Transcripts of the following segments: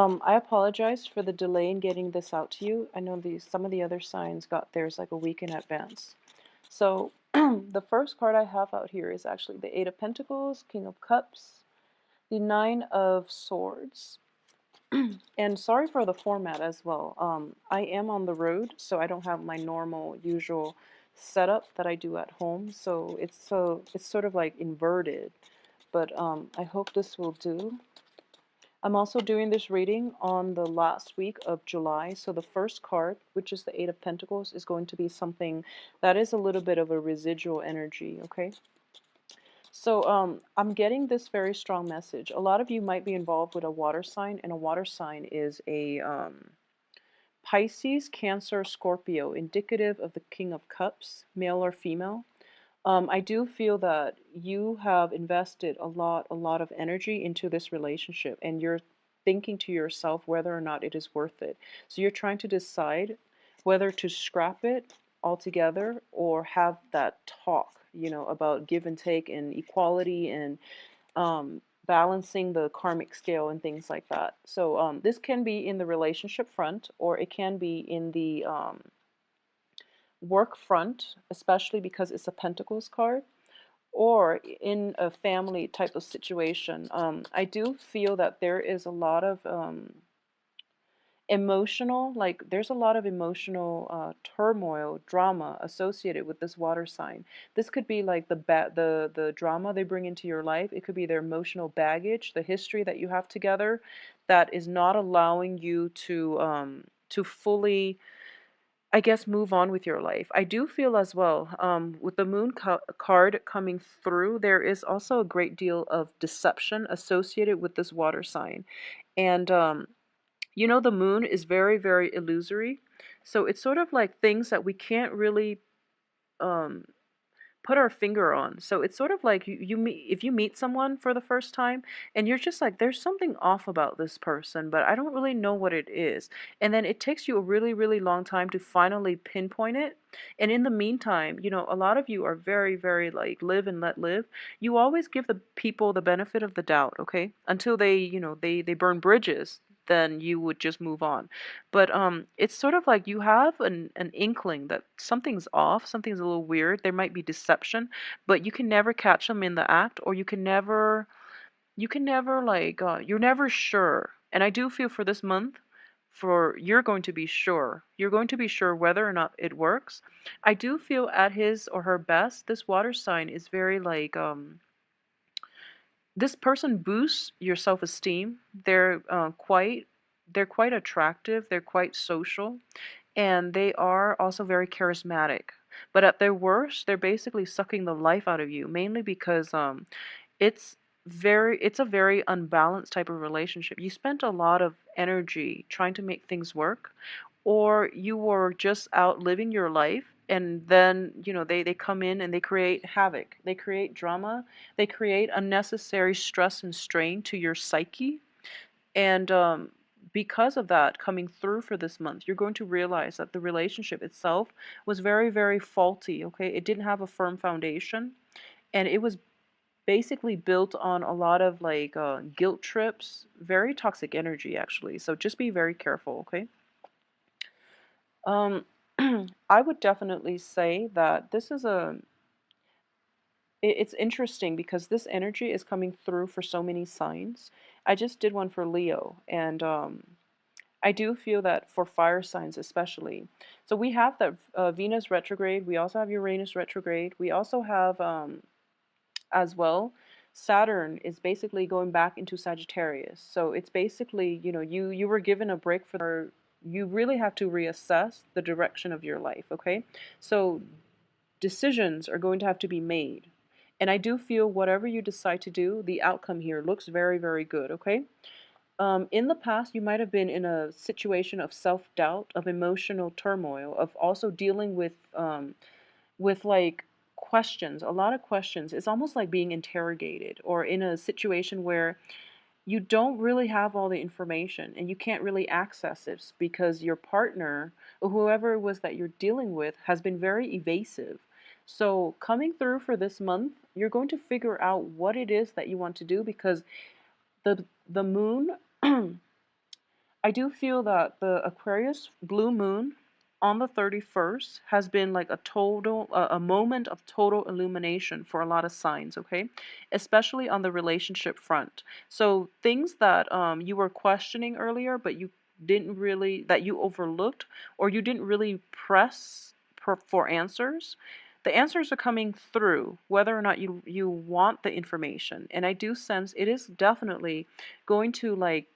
I apologize for the delay in getting this out to you. I know some of the other signs got theirs like a week in advance. So the first card I have out here is actually the Eight of Pentacles, King of Cups, the Nine of Swords. And sorry for the format as well. I am on the road, so I don't have my normal, usual setup that I do at home. So it's sort of like inverted. But I hope this will do. I'm also doing this reading on the last week of July. So the first card, which is the Eight of Pentacles, is going to be something that is a little bit of a residual energy, okay? So I'm getting this very strong message. A lot of you might be involved with a water sign, and a water sign is a Pisces, Cancer, Scorpio, indicative of the King of Cups, male or female. I do feel that you have invested a lot of energy into this relationship, and you're thinking to yourself whether or not it is worth it. So you're trying to decide whether to scrap it altogether or have that talk, about give and take and equality and balancing the karmic scale and things like that. So this can be in the relationship front, or it can be in the work front, especially because it's a Pentacles card, or in a family type of situation. I do feel that there is a lot of there's a lot of emotional turmoil, drama associated with this water sign. This could be like the drama they bring into your life. It could be their emotional baggage, the history that you have together, that is not allowing you to fully, I guess, move on with your life. I do feel as well, with the moon card coming through, there is also a great deal of deception associated with this water sign. And, the moon is very, very illusory. So it's sort of like things that we can't really um, put our finger on. So it's sort of like you meet, if you meet someone for the first time and you're just like, there's something off about this person, but I don't really know what it is. And then it takes you a really, really long time to finally pinpoint it. And in the meantime, a lot of you are very, very like live and let live. You always give the people the benefit of the doubt, okay? Until they burn bridges, then you would just move on. But it's sort of like you have an inkling that something's off, something's a little weird. There might be deception, but you can never catch them in the act, or you can never like you're never sure. And I do feel for this month, for you're going to be sure. You're going to be sure whether or not it works. I do feel at his or her best, this water sign is very like this person boosts your self-esteem. They're quite attractive, they're quite social, and they are also very charismatic. But at their worst, they're basically sucking the life out of you, mainly because it's it's a very unbalanced type of relationship. You spent a lot of energy trying to make things work, or you were just out living your life, and then they come in and they create havoc, they create drama, they create unnecessary stress and strain to your psyche. And because of that coming through for this month, you're going to realize that the relationship itself was very, very faulty, okay? It didn't have a firm foundation, and it was basically built on a lot of like guilt trips, very toxic energy actually. So just be very careful, okay? Um, I would definitely say that this is it's interesting because this energy is coming through for so many signs. I just did one for Leo, and I do feel that for fire signs especially. So we have that Venus retrograde. We also have Uranus retrograde. We also have as well, Saturn is basically going back into Sagittarius. So it's basically, you were given a break you really have to reassess the direction of your life, okay? So decisions are going to have to be made. And I do feel whatever you decide to do, the outcome here looks very, very good, okay? In the past, you might have been in a situation of self-doubt, of emotional turmoil, of also dealing with like questions, a lot of questions. It's almost like being interrogated, or in a situation where you don't really have all the information and you can't really access it because your partner or whoever it was that you're dealing with has been very evasive. So coming through for this month, you're going to figure out what it is that you want to do, because the moon I do feel that the Aquarius blue moon on the 31st has been like a a moment of total illumination for a lot of signs, okay? Especially on the relationship front. So things that you were questioning earlier, but you didn't really, that you overlooked, or you didn't really press for answers. The answers are coming through, whether or not you want the information. And I do sense it is definitely going to like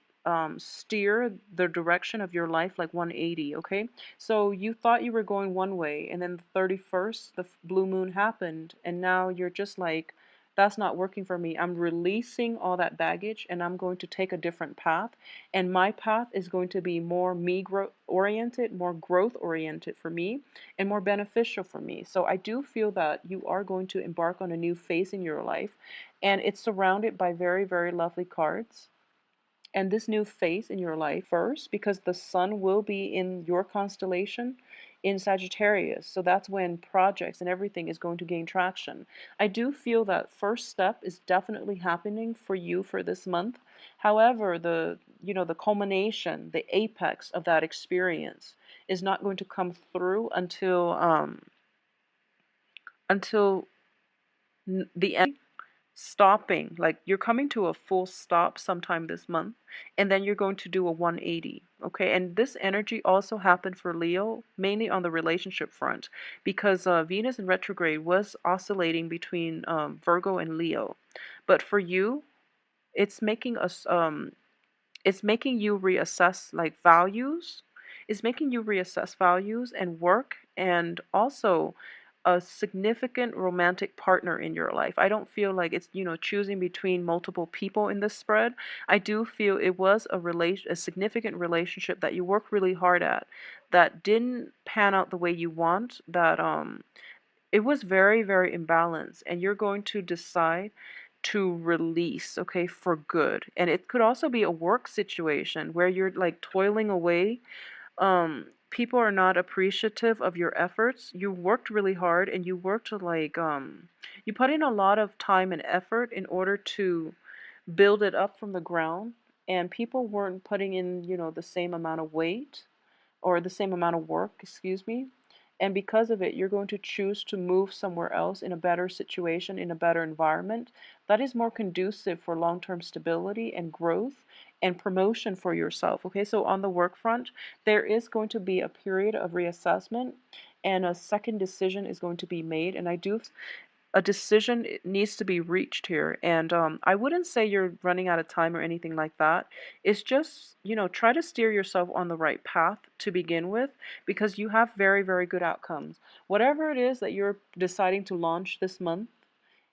steer the direction of your life like 180, okay? So you thought you were going one way, and then the 31st, the blue moon happened, and now you're just like, that's not working for me. I'm releasing all that baggage, and I'm going to take a different path. And my path is going to be more oriented, more growth oriented for me, and more beneficial for me. So I do feel that you are going to embark on a new phase in your life, and it's surrounded by very, very lovely cards. And this new phase in your life first, because the sun will be in your constellation in Sagittarius. So that's when projects and everything is going to gain traction. I do feel that first step is definitely happening for you for this month. However, the culmination, the apex of that experience is not going to come through until the end, stopping, like you're coming to a full stop sometime this month, and then you're going to do a 180, okay? And this energy also happened for Leo, mainly on the relationship front, because Venus in retrograde was oscillating between Virgo and Leo. But for you, it's making us it's making you reassess like values. It's making you reassess values and work, and also a significant romantic partner in your life. I don't feel like it's, choosing between multiple people in this spread. I do feel it was a significant relationship that you worked really hard at, that didn't pan out the way you want, that it was very, very imbalanced, and you're going to decide to release, okay, for good. And it could also be a work situation where you're like toiling away. People are not appreciative of your efforts. You worked really hard, and you worked like you put in a lot of time and effort in order to build it up from the ground, and people weren't putting in, the same amount of weight or the same amount of work, excuse me. And because of it, you're going to choose to move somewhere else in a better situation, in a better environment that is more conducive for long term stability and growth and promotion for yourself. Okay, so on the work front, there is going to be a period of reassessment, and a second decision is going to be made. And I do a decision needs to be reached here. And I wouldn't say you're running out of time or anything like that. It's just, try to steer yourself on the right path to begin with, because you have very, very good outcomes. Whatever it is that you're deciding to launch this month,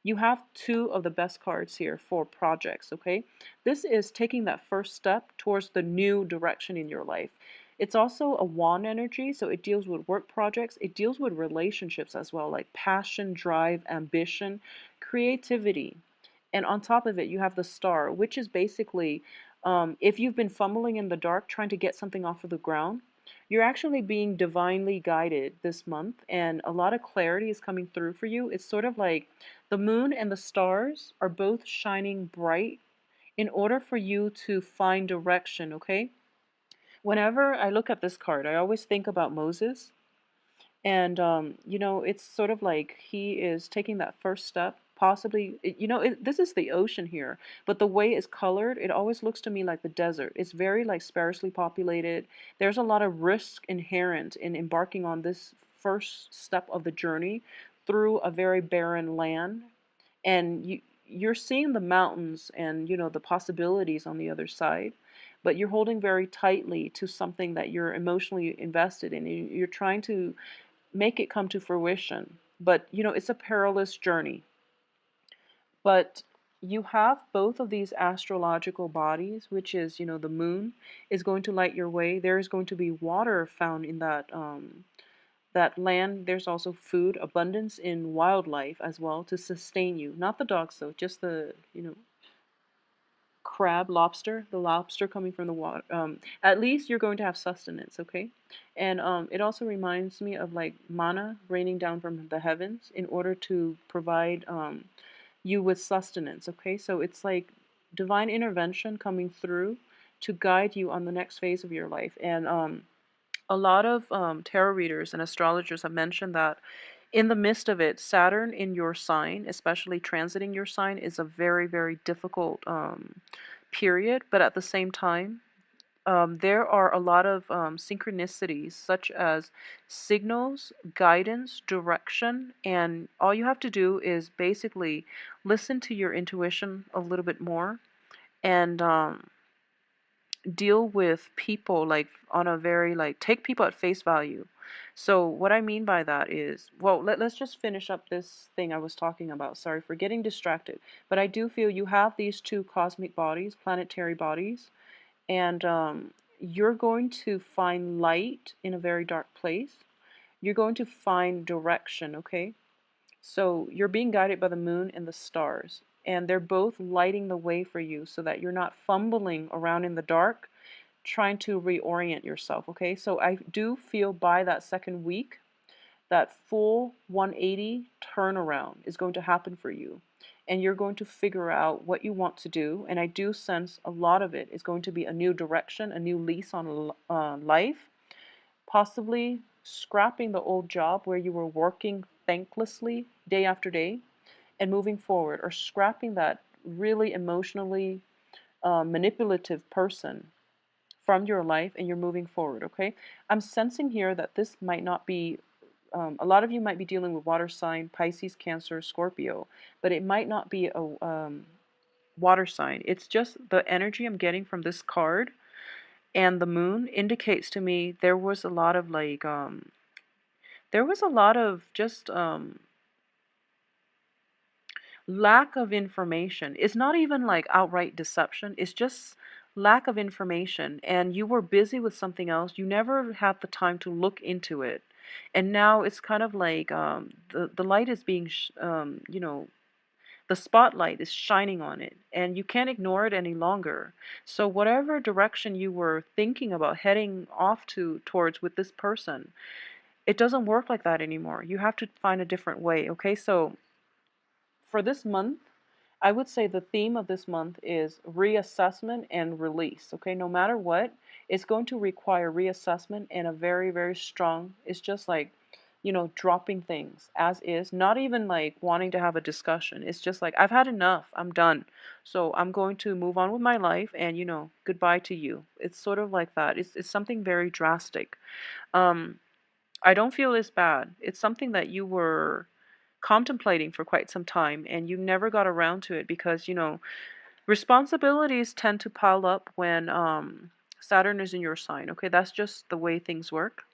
you have two of the best cards here for projects, okay? This is taking that first step towards the new direction in your life. It's also a wand energy, so it deals with work projects. It deals with relationships as well, like passion, drive, ambition, creativity. And on top of it, you have the star, which is basically if you've been fumbling in the dark trying to get something off of the ground, you're actually being divinely guided this month, and a lot of clarity is coming through for you. It's sort of like the moon and the stars are both shining bright in order for you to find direction, okay? Whenever I look at this card, I always think about Moses. And, it's sort of like he is taking that first step. Possibly, this is the ocean here, but the way it's colored, it always looks to me like the desert. It's very like sparsely populated. There's a lot of risk inherent in embarking on this first step of the journey through a very barren land, and you're seeing the mountains and the possibilities on the other side, but you're holding very tightly to something that you're emotionally invested in. You're trying to make it come to fruition, but it's a perilous journey. But you have both of these astrological bodies, which is, the moon is going to light your way. There is going to be water found in that land. There's also food, abundance in wildlife as well to sustain you. Not the dogs though, just the, crab, lobster, the lobster coming from the water. At least you're going to have sustenance, okay? And it also reminds me of like manna raining down from the heavens in order to provide you with sustenance, okay? So it's like divine intervention coming through to guide you on the next phase of your life. And a lot of tarot readers and astrologers have mentioned that in the midst of it, Saturn in your sign, especially transiting your sign, is a very, very difficult period. But at the same time, there are a lot of synchronicities, such as signals, guidance, direction, and all you have to do is basically listen to your intuition a little bit more and deal with people like on a very like take people at face value. So what I mean by that is, well, let's just finish up this thing I was talking about. Sorry for getting distracted, but I do feel you have these two cosmic bodies, planetary bodies, and you're going to find light in a very dark place. You're going to find direction, okay? So you're being guided by the moon and the stars, and they're both lighting the way for you so that you're not fumbling around in the dark trying to reorient yourself, okay? So I do feel by that second week, that full 180 turnaround is going to happen for you. And you're going to figure out what you want to do. And I do sense a lot of it is going to be a new direction, a new lease on life, possibly scrapping the old job where you were working thanklessly day after day and moving forward, or scrapping that really emotionally manipulative person from your life and you're moving forward, okay? I'm sensing here that this might not be, a lot of you might be dealing with water sign, Pisces, Cancer, Scorpio, but it might not be a water sign. It's just the energy I'm getting from this card and the moon indicates to me there was a lot of like, there was a lot of just lack of information. It's not even like outright deception. It's just lack of information. And you were busy with something else. You never had the time to look into it. And now it's kind of like the light is being, the spotlight is shining on it. And you can't ignore it any longer. So whatever direction you were thinking about heading off towards with this person, it doesn't work like that anymore. You have to find a different way. Okay, so for this month, I would say the theme of this month is reassessment and release. Okay, no matter what, it's going to require reassessment and a very, very strong, it's just like, dropping things as is, not even like wanting to have a discussion. It's just like, I've had enough, I'm done. So I'm going to move on with my life and, goodbye to you. It's sort of like that. It's something very drastic. Um, I don't feel it's bad. It's something that you were contemplating for quite some time and you never got around to it because, responsibilities tend to pile up when Saturn is in your sign. Okay, that's just the way things work.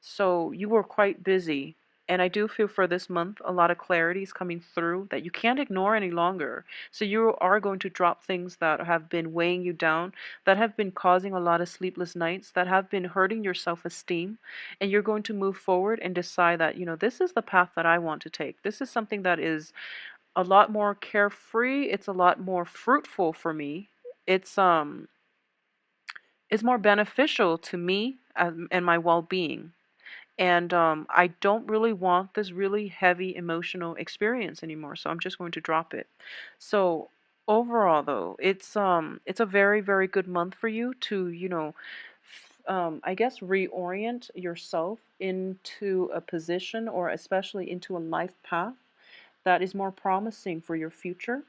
So you were quite busy. And I do feel for this month, a lot of clarity is coming through that you can't ignore any longer. So you are going to drop things that have been weighing you down, that have been causing a lot of sleepless nights, that have been hurting your self-esteem. And you're going to move forward and decide that, this is the path that I want to take. This is something that is a lot more carefree. It's a lot more fruitful for me. It's um it's more beneficial to me and my well-being. And I don't really want this really heavy emotional experience anymore, so I'm just going to drop it. So overall, though, it's a very, very good month for you to, I guess reorient yourself into a position or especially into a life path that is more promising for your future.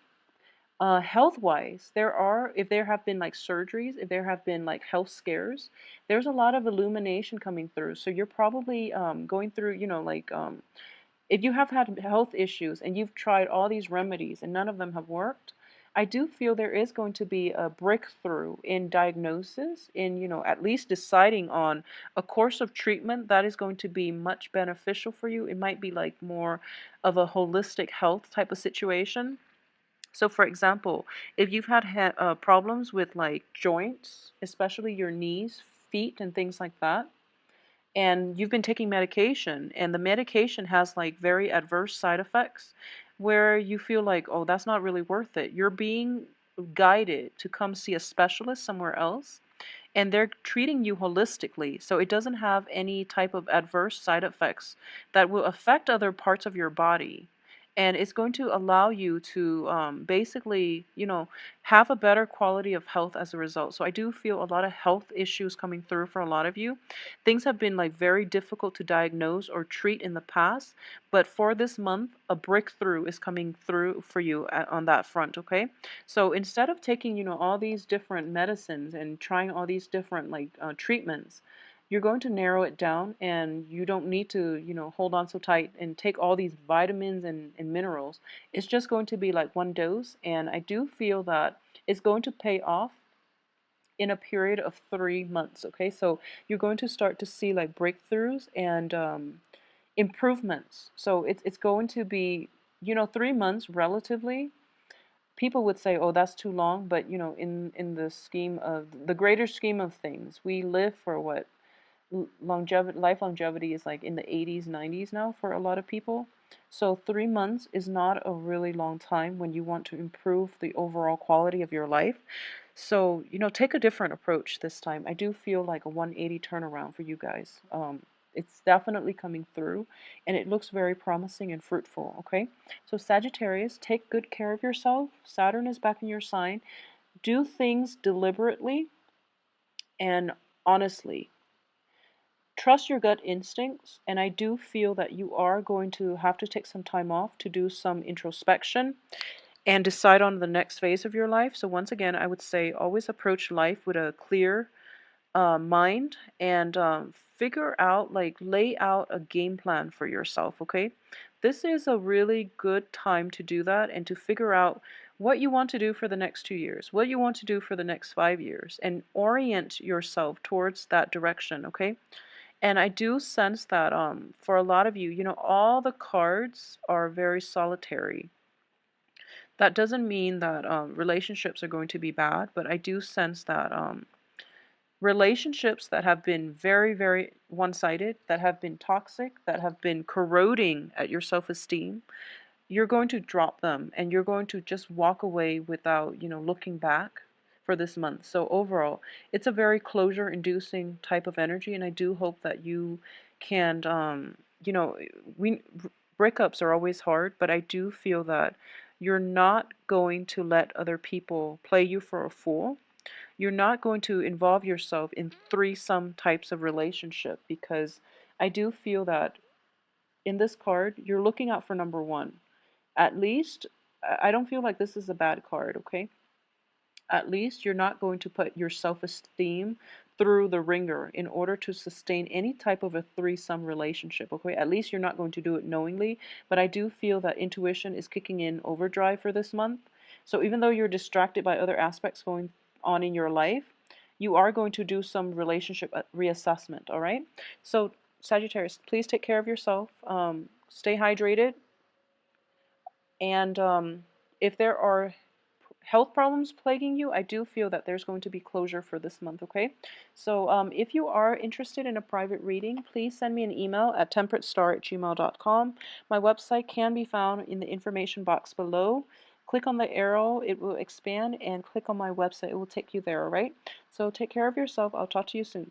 Health wise, if there have been like surgeries, if there have been like health scares, there's a lot of illumination coming through. So you're probably going through, if you have had health issues and you've tried all these remedies and none of them have worked, I do feel there is going to be a breakthrough in diagnosis, in, at least deciding on a course of treatment that is going to be much beneficial for you. It might be like more of a holistic health type of situation. So, for example, if you've had problems with like joints, especially your knees, feet, and things like that, and you've been taking medication, and the medication has like very adverse side effects where you feel like, oh, that's not really worth it. You're being guided to come see a specialist somewhere else, and they're treating you holistically. So it doesn't have any type of adverse side effects that will affect other parts of your body. and it's going to allow you to basically, have a better quality of health as a result. So I do feel a lot of health issues coming through for a lot of you. Things have been like very difficult to diagnose or treat in the past, but for this month, a breakthrough is coming through for you on that front, okay? So instead of taking, all these different medicines and trying all these different like treatments, you're going to narrow it down, and you don't need to, hold on so tight and take all these vitamins and minerals. It's just going to be like one dose, and I do feel that it's going to pay off in a period of 3 months, okay? So you're going to start to see like breakthroughs and improvements. So it's going to be, 3 months relatively. People would say, oh, that's too long, but in the scheme of the greater scheme of things, we live for what, longevity, life longevity is like in the 80s, 90s now for a lot of people. So 3 months is not a really long time when you want to improve the overall quality of your life. So, take a different approach this time. I do feel like a 180 turnaround for you guys. It's definitely coming through, and it looks very promising and fruitful, okay? So Sagittarius, take good care of yourself. Saturn is back in your sign. Do things deliberately and honestly. Trust your gut instincts, and I do feel that you are going to have to take some time off to do some introspection and decide on the next phase of your life. So once again, I would say always approach life with a clear mind, and figure out, like, lay out a game plan for yourself, okay? This is a really good time to do that and to figure out what you want to do for the next 2 years, what you want to do for the next 5 years, and orient yourself towards that direction, okay? And I do sense that for a lot of you, all the cards are very solitary. That doesn't mean that relationships are going to be bad, but I do sense that relationships that have been very, very one-sided, that have been toxic, that have been corroding at your self-esteem, you're going to drop them, and you're going to just walk away without, looking back for this month. So overall, it's a very closure inducing type of energy, and I do hope that you can, you know, we breakups are always hard, but I do feel that you're not going to let other people play you for a fool. You're not going to involve yourself in threesome types of relationship, because I do feel that in this card, you're looking out for number one. At least, I don't feel like this is a bad card, okay? At least you're not going to put your self-esteem through the ringer in order to sustain any type of a threesome relationship, okay? At least you're not going to do it knowingly, but I do feel that intuition is kicking in overdrive for this month. So even though you're distracted by other aspects going on in your life, you are going to do some relationship reassessment, all right? So Sagittarius, please take care of yourself. Stay hydrated, and if there are health problems plaguing you, I do feel that there's going to be closure for this month, okay? So if you are interested in a private reading, please send me an email at temperatestar@gmail.com. My website can be found in the information box below. Click on the arrow, it will expand, and click on my website, it will take you there, all right? So take care of yourself. I'll talk to you soon.